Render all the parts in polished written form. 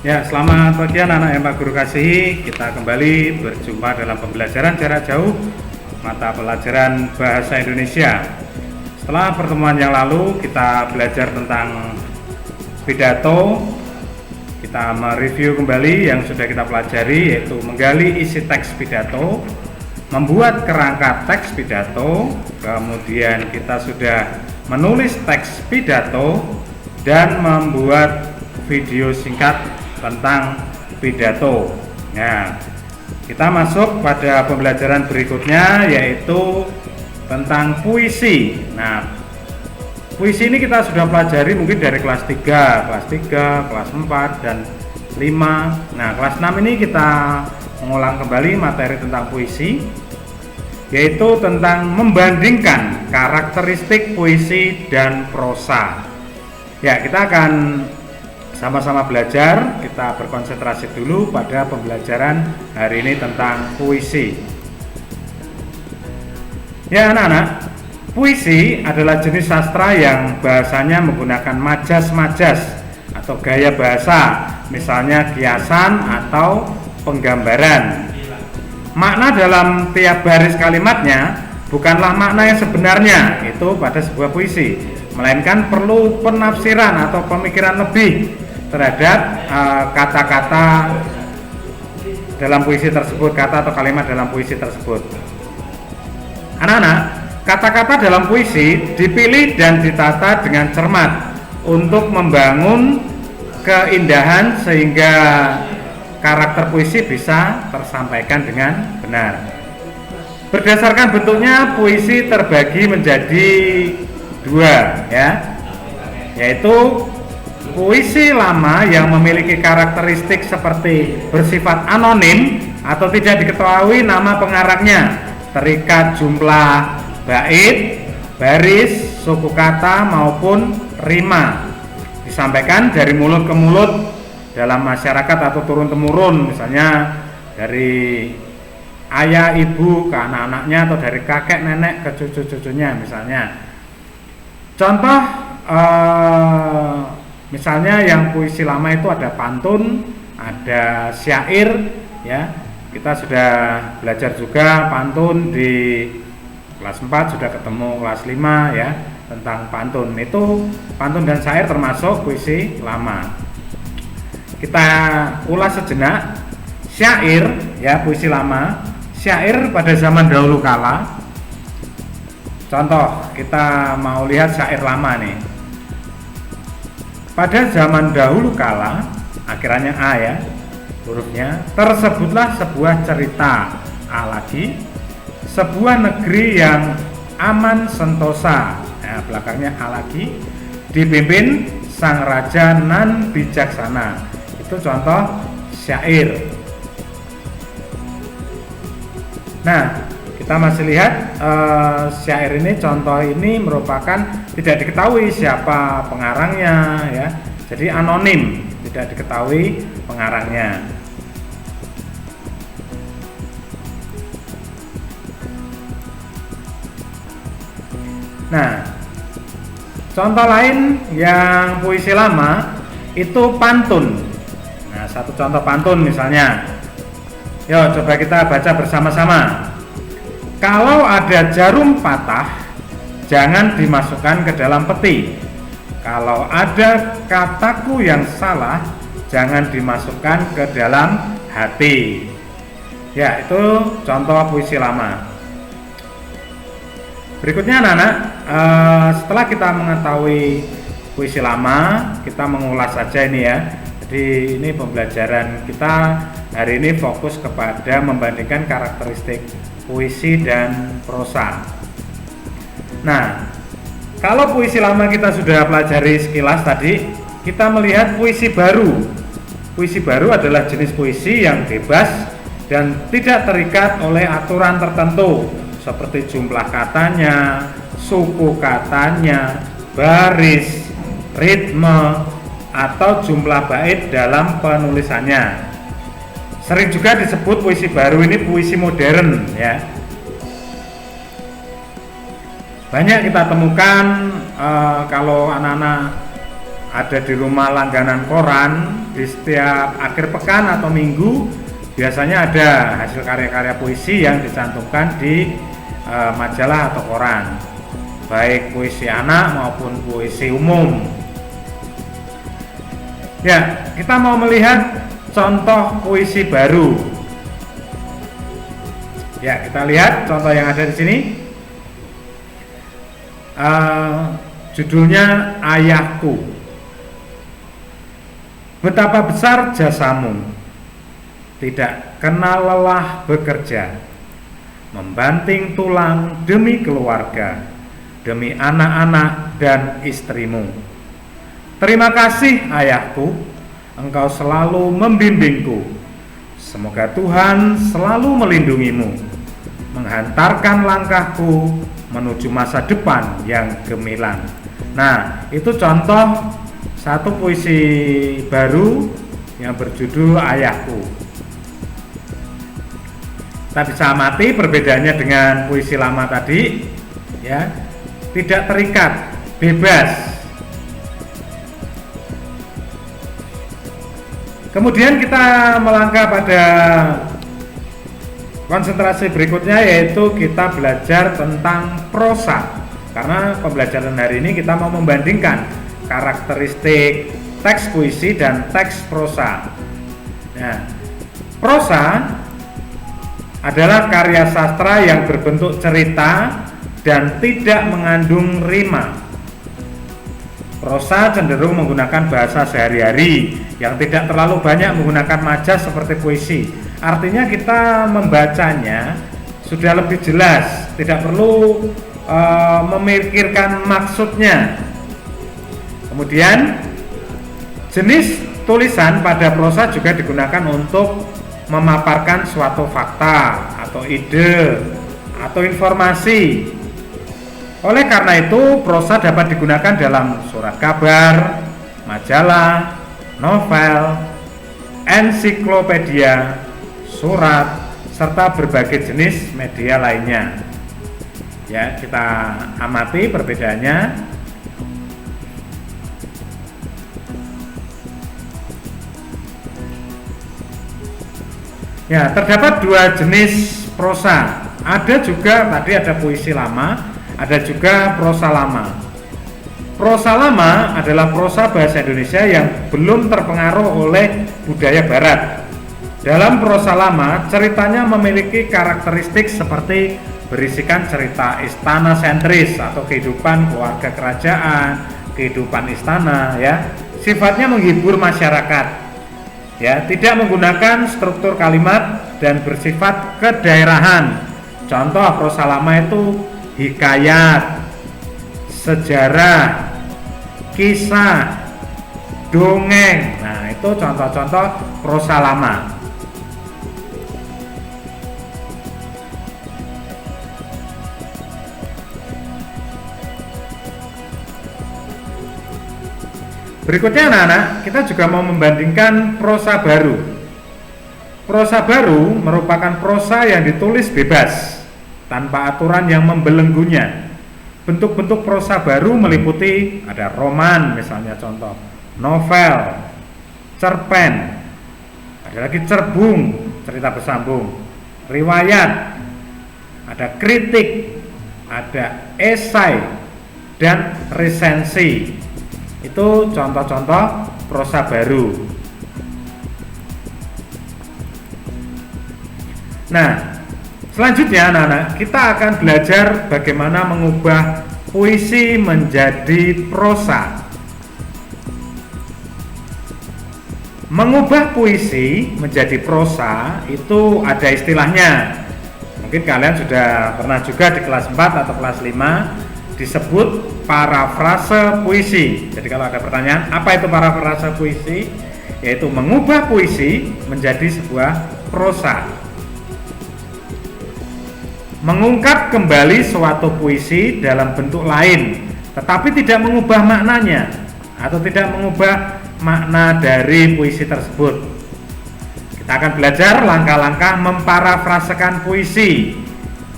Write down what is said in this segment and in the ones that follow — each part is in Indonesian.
Ya, selamat pagi anak-anak yang Pak Guru kasihi. Kita kembali berjumpa dalam pembelajaran jarak jauh mata pelajaran Bahasa Indonesia. Setelah pertemuan yang lalu kita belajar tentang pidato, kita mereview kembali yang sudah kita pelajari, yaitu menggali isi teks pidato, membuat kerangka teks pidato, kemudian kita sudah menulis teks pidato dan membuat video singkat tentang pidato. Nah, kita masuk pada pembelajaran berikutnya, yaitu tentang puisi. Nah, puisi ini kita sudah pelajari mungkin dari kelas 3, kelas 4 dan 5. Nah, kelas 6 ini kita mengulang kembali materi tentang puisi, yaitu tentang membandingkan karakteristik puisi dan prosa. Ya, kita akan sama-sama belajar. Kita berkonsentrasi dulu pada pembelajaran hari ini tentang puisi. Ya anak-anak, puisi adalah jenis sastra yang bahasanya menggunakan majas-majas atau gaya bahasa, misalnya kiasan atau penggambaran. Makna dalam tiap baris kalimatnya bukanlah makna yang sebenarnya itu pada sebuah puisi, melainkan perlu penafsiran atau pemikiran lebih terhadap kata-kata dalam puisi tersebut, kata atau kalimat dalam puisi tersebut. Anak-anak, kata-kata dalam puisi dipilih dan ditata dengan cermat untuk membangun keindahan sehingga karakter puisi bisa tersampaikan dengan benar. Berdasarkan bentuknya, puisi terbagi menjadi dua, ya, yaitu puisi lama yang memiliki karakteristik seperti bersifat anonim atau tidak diketahui nama pengarangnya, terikat jumlah bait, baris, suku kata maupun rima, disampaikan dari mulut ke mulut dalam masyarakat atau turun-temurun, misalnya dari ayah ibu ke anak-anaknya atau dari kakek nenek ke cucu-cucunya misalnya. Contoh misalnya yang puisi lama itu ada pantun, ada syair, ya. Kita sudah belajar juga pantun di kelas 4, sudah ketemu kelas 5 ya, tentang pantun. Itu pantun dan syair termasuk puisi lama. Kita ulas sejenak. Syair, ya, puisi lama. Syair pada zaman dahulu kala. Contoh, kita mau lihat syair lama nih. Pada zaman dahulu kala, akhirannya A ya, hurufnya, tersebutlah sebuah cerita A lagi, sebuah negeri yang aman sentosa, nah, belakangnya A lagi, dipimpin sang raja nan bijaksana. Itu contoh syair. Nah, kita masih lihat syair ini, contoh ini merupakan tidak diketahui siapa pengarangnya, ya. Jadi anonim, tidak diketahui pengarangnya. Nah, contoh lain yang puisi lama itu pantun. Nah, satu contoh pantun misalnya. Yuk coba kita baca bersama-sama. Kalau ada jarum patah, jangan dimasukkan ke dalam peti. Kalau ada kataku yang salah, jangan dimasukkan ke dalam hati. Ya, itu contoh puisi lama. Berikutnya anak-anak, setelah kita mengetahui puisi lama, kita mengulas saja ini ya. Jadi ini pembelajaran kita hari ini fokus kepada membandingkan karakteristik puisi dan prosa. Nah, kalau puisi lama kita sudah pelajari sekilas tadi, kita melihat puisi baru. Puisi baru adalah jenis puisi yang bebas dan tidak terikat oleh aturan tertentu seperti jumlah katanya, suku katanya, baris, ritme, atau jumlah bait dalam penulisannya. Sering juga disebut puisi baru ini puisi modern, ya. Banyak kita temukan kalau anak-anak ada di rumah langganan koran, di setiap akhir pekan atau minggu biasanya ada hasil karya-karya puisi yang dicantumkan di majalah atau koran, baik puisi anak maupun puisi umum. Ya, kita mau melihat contoh puisi baru. Ya, kita lihat contoh yang ada di sini. Judulnya Ayahku. Betapa besar jasamu, tidak kenal lelah bekerja, membanting tulang demi keluarga, demi anak-anak dan istrimu. Terima kasih ayahku, engkau selalu membimbingku. Semoga Tuhan selalu melindungimu, menghantarkan langkahku menuju masa depan yang gemilang. Nah, itu contoh satu puisi baru yang berjudul Ayahku. Kita bisa amati perbedaannya dengan puisi lama tadi, ya, tidak terikat, bebas. Kemudian kita melangkah pada konsentrasi berikutnya, yaitu kita belajar tentang prosa. Karena pembelajaran hari ini kita mau membandingkan karakteristik teks puisi dan teks prosa. Nah, prosa adalah karya sastra yang berbentuk cerita dan tidak mengandung rima. Prosa cenderung menggunakan bahasa sehari-hari yang tidak terlalu banyak menggunakan majas seperti puisi. Artinya kita membacanya sudah lebih jelas, tidak perlu memikirkan maksudnya. Kemudian jenis tulisan pada prosa juga digunakan untuk memaparkan suatu fakta atau ide atau informasi. Oleh karena itu, prosa dapat digunakan dalam surat kabar, majalah, novel, ensiklopedia, surat, serta berbagai jenis media lainnya. Ya, kita amati perbedaannya. Ya, terdapat dua jenis prosa. Ada juga tadi ada puisi lama, ada juga prosa lama. Prosa lama adalah prosa bahasa Indonesia yang belum terpengaruh oleh budaya barat. Dalam prosa lama, ceritanya memiliki karakteristik seperti berisikan cerita istana sentris atau kehidupan keluarga kerajaan, kehidupan istana, ya. Sifatnya menghibur masyarakat. Ya, tidak menggunakan struktur kalimat dan bersifat kedaerahan. Contoh prosa lama itu hikayat, sejarah, kisah, dongeng. Nah, itu contoh-contoh prosa lama. Berikutnya anak-anak, kita juga mau membandingkan prosa baru. Prosa baru merupakan prosa yang ditulis bebas, tanpa aturan yang membelenggunya. Bentuk-bentuk prosa baru meliputi ada roman, misalnya contoh, novel, cerpen, ada lagi cerbung, cerita bersambung, riwayat, ada kritik, ada esai, dan resensi. Itu contoh-contoh prosa baru. Nah, selanjutnya anak-anak, kita akan belajar bagaimana mengubah puisi menjadi prosa. Mengubah puisi menjadi prosa itu ada istilahnya. Mungkin kalian sudah pernah juga di kelas 4 atau kelas 5 disebut parafrase puisi. Jadi kalau ada pertanyaan, apa itu parafrase puisi? Yaitu mengubah puisi menjadi sebuah prosa. Mengungkap kembali suatu puisi dalam bentuk lain, tetapi tidak mengubah maknanya atau tidak mengubah makna dari puisi tersebut. Kita akan belajar langkah-langkah memparafrasekan puisi.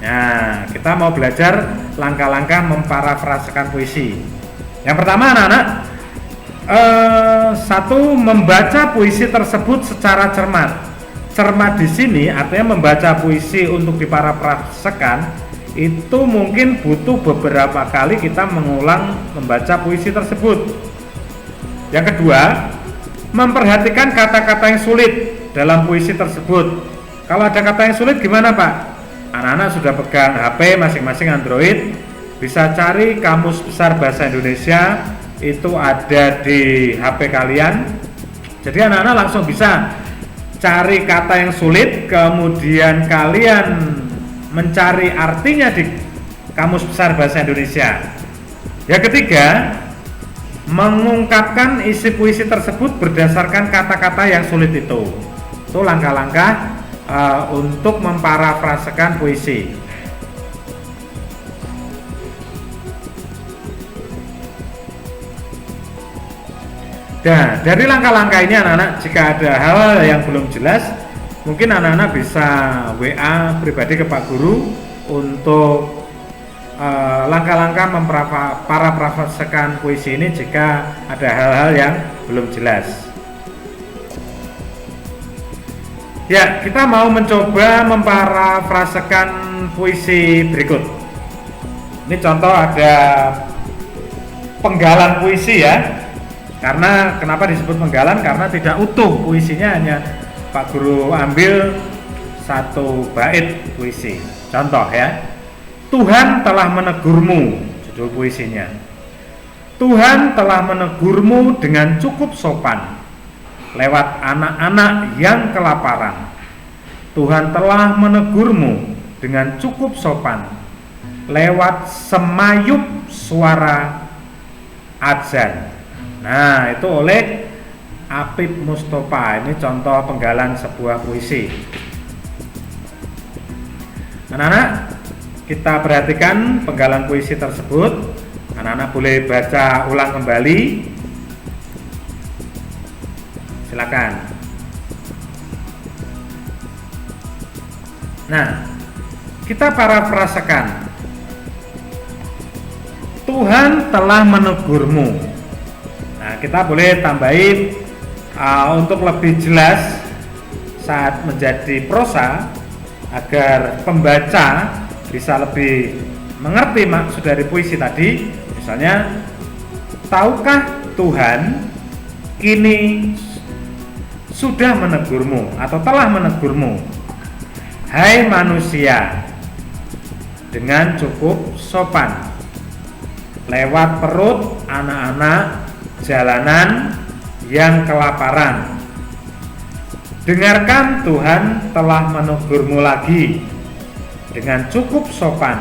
Nah, kita mau belajar langkah-langkah memparafrasekan puisi. Yang pertama anak-anak, Satu, membaca puisi tersebut secara cermat. Cermat di sini artinya membaca puisi untuk diparafrasekan itu mungkin butuh beberapa kali kita mengulang membaca puisi tersebut. Yang kedua, memperhatikan kata-kata yang sulit dalam puisi tersebut. Kalau ada kata yang sulit gimana Pak? Anak-anak sudah pegang HP masing-masing Android, bisa cari Kamus Besar Bahasa Indonesia, itu ada di HP kalian. Jadi anak-anak langsung bisa cari kata yang sulit, kemudian kalian mencari artinya di Kamus Besar Bahasa Indonesia. Yang ketiga, mengungkapkan isi puisi tersebut berdasarkan kata-kata yang sulit itu. Itu langkah-langkah untuk memparafrasekan puisi. Nah, dari langkah-langkah ini anak-anak, jika ada hal yang belum jelas, mungkin anak-anak bisa WA pribadi ke Pak Guru untuk langkah-langkah memparafrasekan puisi ini jika ada hal-hal yang belum jelas. Ya, kita mau mencoba memparafrasekan puisi berikut. Ini contoh ada penggalan puisi ya. Karena kenapa disebut penggalan? Karena tidak utuh puisinya, hanya Pak Guru ambil satu bait puisi. Contoh ya, Tuhan telah menegurmu, judul puisinya. Tuhan telah menegurmu dengan cukup sopan lewat anak-anak yang kelaparan. Tuhan telah menegurmu dengan cukup sopan lewat semayup suara adzan. Nah, itu oleh Apip Mustofa. Ini contoh penggalan sebuah puisi. Anak-anak, kita perhatikan penggalan puisi tersebut. Anak-anak boleh baca ulang kembali. Silakan. Nah, kita parafrasekan. Tuhan telah menegurmu. Nah, kita boleh tambahin untuk lebih jelas saat menjadi prosa agar pembaca bisa lebih mengerti maksud dari puisi tadi. Misalnya, tahukah Tuhan kini sudah menegurmu atau telah menegurmu, hai manusia, dengan cukup sopan lewat perut anak-anak jalanan yang kelaparan. Dengarkan, Tuhan telah menegurmu lagi dengan cukup sopan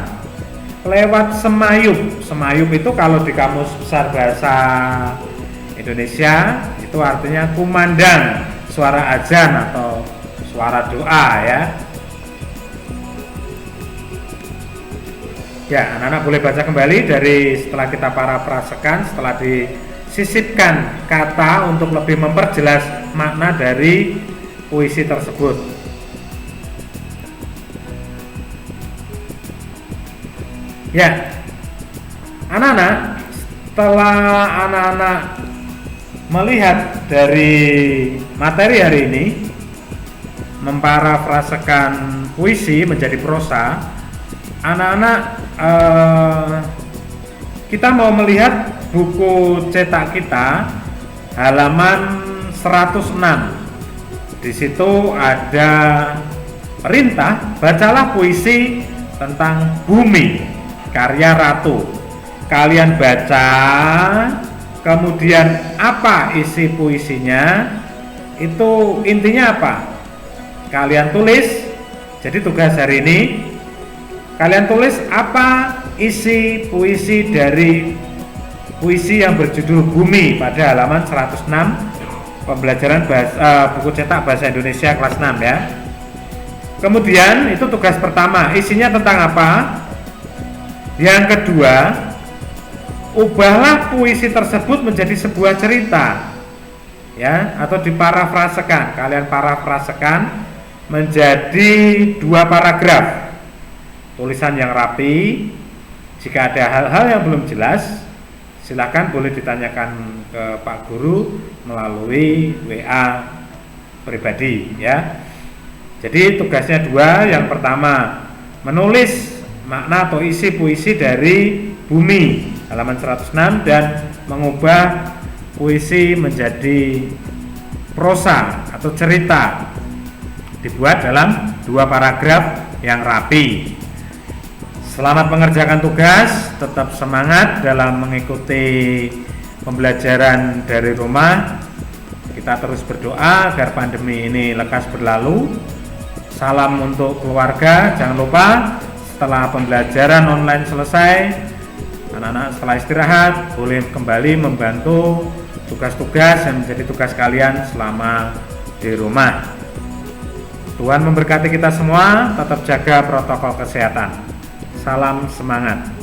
lewat semayup. Semayup itu kalau di Kamus Besar Bahasa Indonesia itu artinya kumandang suara azan atau suara doa ya. Ya, anak-anak boleh baca kembali dari setelah kita parafrasekan, setelah disisipkan kata untuk lebih memperjelas makna dari puisi tersebut. Ya, anak-anak, setelah anak-anak melihat dari materi hari ini, memparafrasekan puisi menjadi prosa, anak-anak kita mau melihat buku cetak kita halaman 106. Di situ ada perintah, bacalah puisi tentang bumi karya Ratu. Kalian baca, kemudian apa isi puisinya, itu intinya apa? Kalian tulis. Jadi tugas hari ini kalian tulis apa isi puisi dari puisi yang berjudul Bumi pada halaman 106 pembelajaran buku cetak bahasa Indonesia kelas 6 ya. Kemudian itu tugas pertama, isinya tentang apa? Yang kedua, ubahlah puisi tersebut menjadi sebuah cerita ya, atau diparafrasekan. Kalian parafrasekan menjadi 2 paragraf. Tulisan yang rapi. Jika ada hal-hal yang belum jelas, silakan boleh ditanyakan ke Pak Guru melalui WA pribadi ya. Jadi tugasnya dua, yang pertama menulis makna atau isi puisi dari Bumi halaman 106 dan mengubah puisi menjadi prosa atau cerita, dibuat dalam 2 paragraf yang rapi. Selamat mengerjakan tugas, tetap semangat dalam mengikuti pembelajaran dari rumah. Kita terus berdoa agar pandemi ini lekas berlalu. Salam untuk keluarga, jangan lupa setelah pembelajaran online selesai, anak-anak setelah istirahat boleh kembali membantu tugas-tugas yang menjadi tugas kalian selama di rumah. Tuhan memberkati kita semua, tetap jaga protokol kesehatan. Salam semangat.